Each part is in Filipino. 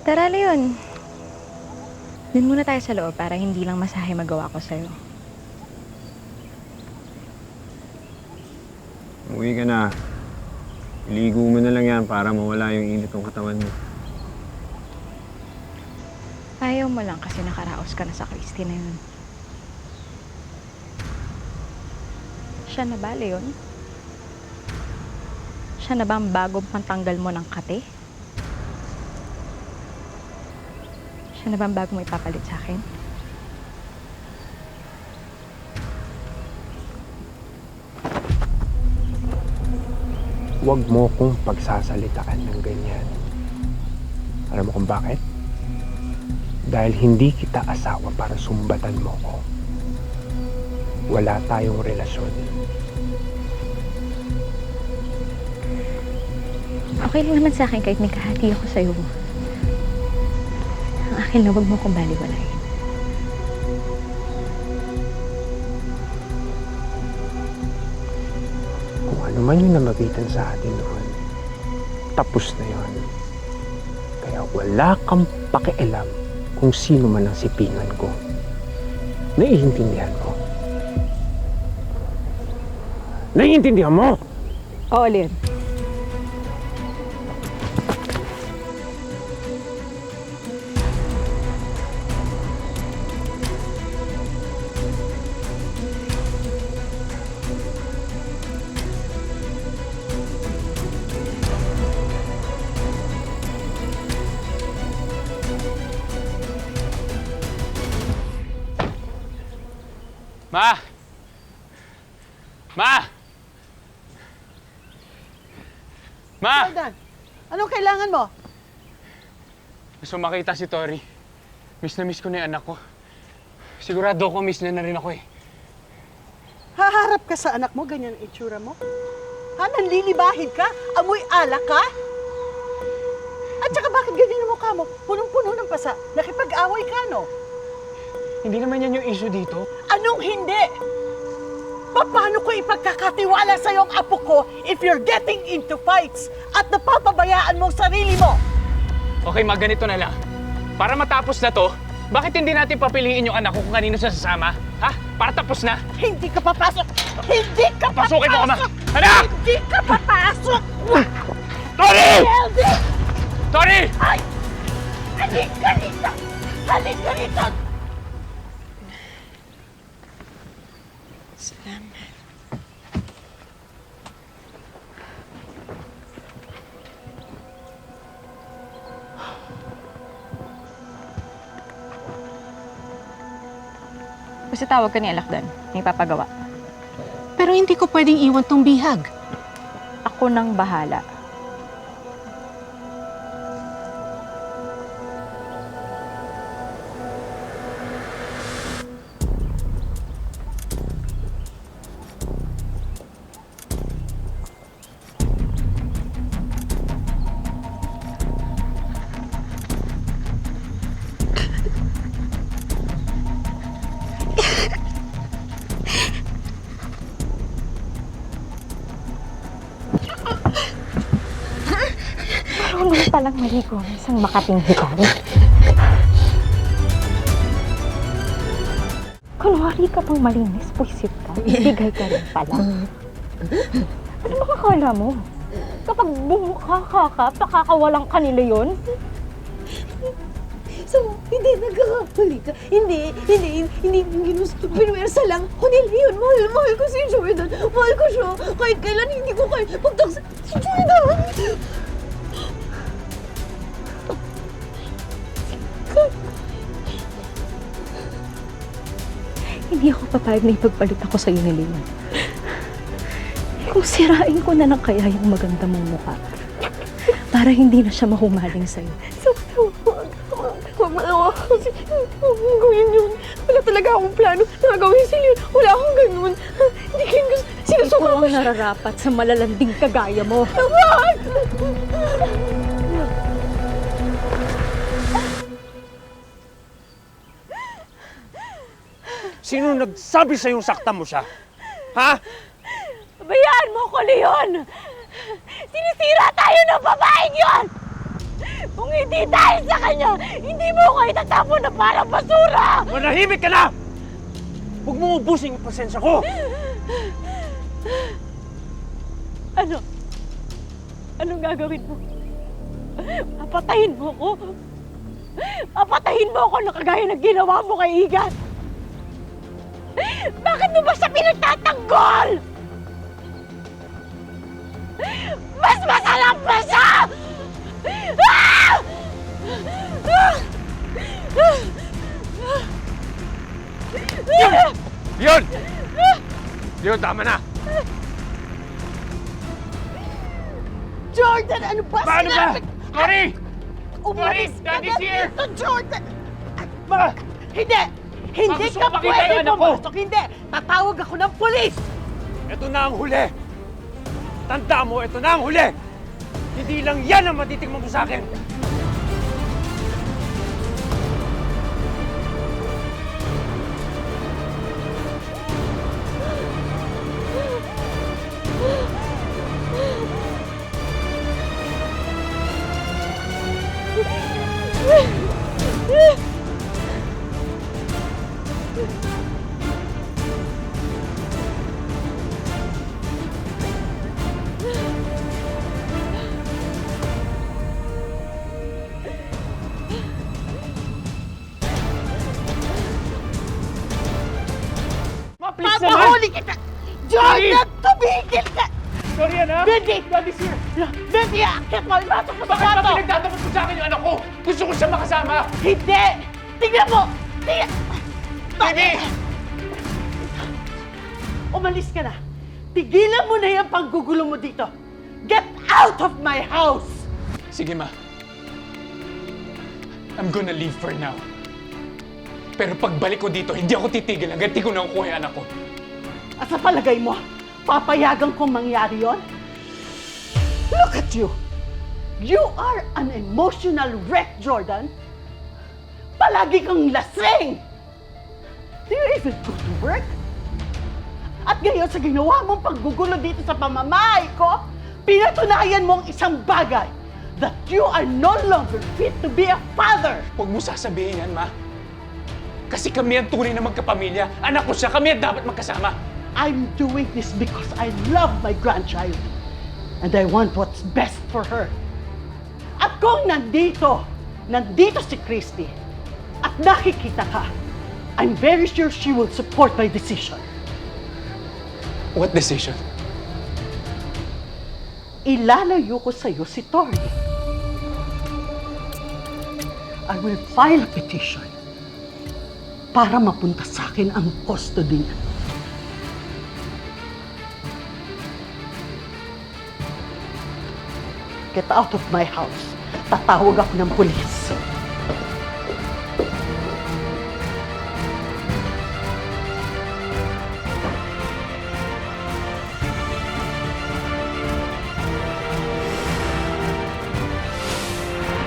Tara, Leon. Dun muna tayo sa loob para hindi lang masahe magawa ko sa'yo. Umuwi ka na. Iligo mo na lang yan para mawala yung init ng katawan mo. Ayaw mo lang kasi nakaraos ka na sa Christy na yun. Siya na ba, Leon? Siya na ba ang bagong pantanggal mo ng kate? Siya na ba ang bagong ipapalit sa akin? Huwag mo kong pagsasalitaan ng ganyan. Alam mo kung bakit? Dahil hindi kita asawa para sumbatan mo ko. Wala tayong relasyon. Okay lang naman sa akin kahit may kahati ako sa'yo. Ang akin na huwag mo kong baliwalayin. Kung ano man yung namagitan sa atin noon, tapos na yon. Kaya wala kang pakialam kung sino man ang sipingan ko. Naiintindihan mo? Naiintindihan mo? Oo, Leon. Ma! Ma! Ma! Jordan, anong kailangan mo? Gusto makita si Tori. Miss na miss ko na yung anak ko. Sigurado ko miss na rin ako eh. Haharap ka sa anak mo, ganyan ang itsura mo? Ha? Nanlilibahin ka? Amoy alak ka? At saka bakit ganyan ang mukha mo? Punong-puno ng pasa. Nakipag-away ka, no? Hindi naman yan yung issue dito. Anong hindi? Paano ko ipagkakatiwala sa ang apo ko if you're getting into fights at napapabayaan mong sarili mo? Okay, ganito na lang. Para matapos na to, bakit hindi natin papiliin yung anak ko kung kanino siya sasama? Ha? Para tapos na. Hindi ka papasok! Hindi ka papasok! Pasukin mo ka, ma! Anak! Hindi ka papasok! Tori! Eldy! Tori! Ay! Halika rito! Halika rito! Salamat. Basta tawag ka ni Alakdan. May papagawa. Pero hindi ko pwedeng iwan tong bihag. Ako nang bahala. Marunong palang maligo ng isang makating hikari. Kunwari ka pang malinis, puisit ka. Bigay ka rin pala. Ano makakala mo? Kapag bumuka ka, pakakawalang kanila yun? So, hindi nagkakapali ka. Hindi ginusto. Pinuwersa lang. Kundi yun, mahal ko si Jordan. Mahal ko siya. Kahit kailan hindi ko kaya pagtaksa si Jordan. Hindi ako papayag na ipagpalit ako sa'yo ni Leon. Kung sirain ko na lang kaya yung maganda mong mukha. Para hindi na siya mahumaling sa'yo. So, huwag malawa kasi huwag mong gawin yun. Wala talaga akong plano na gawin si Leon. Wala akong ganun. Hindi ko yung sinusuka Ikaw ko ang siya. nararapat sa malalanding kagaya mo. Huwag! Sino nagsabi sa'yong saktan mo siya? Ha? Bayaan mo ko, Leon! Sinisira tayo ng babaeng yon! Kung hindi dahil sa kanya, hindi mo ko itatapon na parang basura! Manahimik ka na! Huwag mo ubusin yung pasensya ko! Ano? Anong gagawin mo? Papatayin mo ko? Papatayin mo ako na kagaya ng ginawa mo kay Igan? Bakit mo ba siya pinagtatanggol? Mas masarap pa siya! Ah! Leon! Leon, tama na! Jordan, ano ba Paano ba? Cory! Umalis Sorry, ka Daddy's na here. dito, Jordan! Ma! Hindi! Hindi gusto ka ko makita yung pwede anak ko. pumasok! Hindi! Tatawag ako ng pulis! Ito na ang huli! Tanda mo, ito na ang huli! Hindi lang yan ang matitigman mo sa akin! Ma, please naman! Papahuli kita! Jordan, tumigil ka! Sorry, anak! Bendy! Daddy's here! Bendy, akit mo! Imasok mo sa Bakit ba kwarto! pinagtatapat mo sa akin yung anak ko? Gusto ko siya makasama! Hindi! Tingnan mo! Tingnan! Baby! Umalis ka na! Tigilan mo na yung panggugulo mo dito! Get out of my house! Sige, ma. I'm gonna leave for now. Pero pagbalik ko dito, hindi ako titigil hanggang di ko nakukuha yung anak ko. At sa palagay mo, papayagan kong mangyari yon? Look at you! You are an emotional wreck, Jordan! Palagi kang lasing! Do you even go to work? At ngayon sa ginawa mong paggugulo dito sa pamamahay ko, pinatunayan mo ang isang bagay, that you are no longer fit to be a father! Huwag mo sasabihin yan, ma. Kasi kami ang tunay na magkapamilya. Anak ko siya, kami ang dapat magkasama. I'm doing this because I love my grandchild. And I want what's best for her. At kung nandito si Christy, at nakikita ka, I'm very sure she will support my decision. What decision? Ilalayo ko sa'yo si Tori. I will file a petition para mapunta sa akin ang custody niya. Get out of my house. Tatawag ako ng pulis.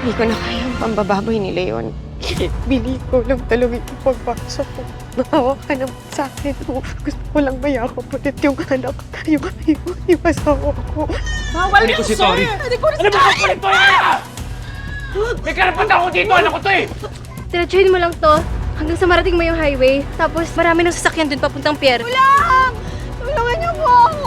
Hindi ko na kaya ang pambababoy ni Leon. Bili ko lang talaga yung pagpasok ko. Maawa ka naman sa akin. Gusto ko lang mayakap ulit yung anak ko. Yung asawa ko. Bawal Ano ko si Tori? Ano ba ang kulit mo yan? May karapatan ako dito, anak ko to eh! Diretsuhin mo lang to hanggang sa marating mo yung highway. Tapos marami ng sasakyan dun papuntang pier. Tulungan niyo po ako!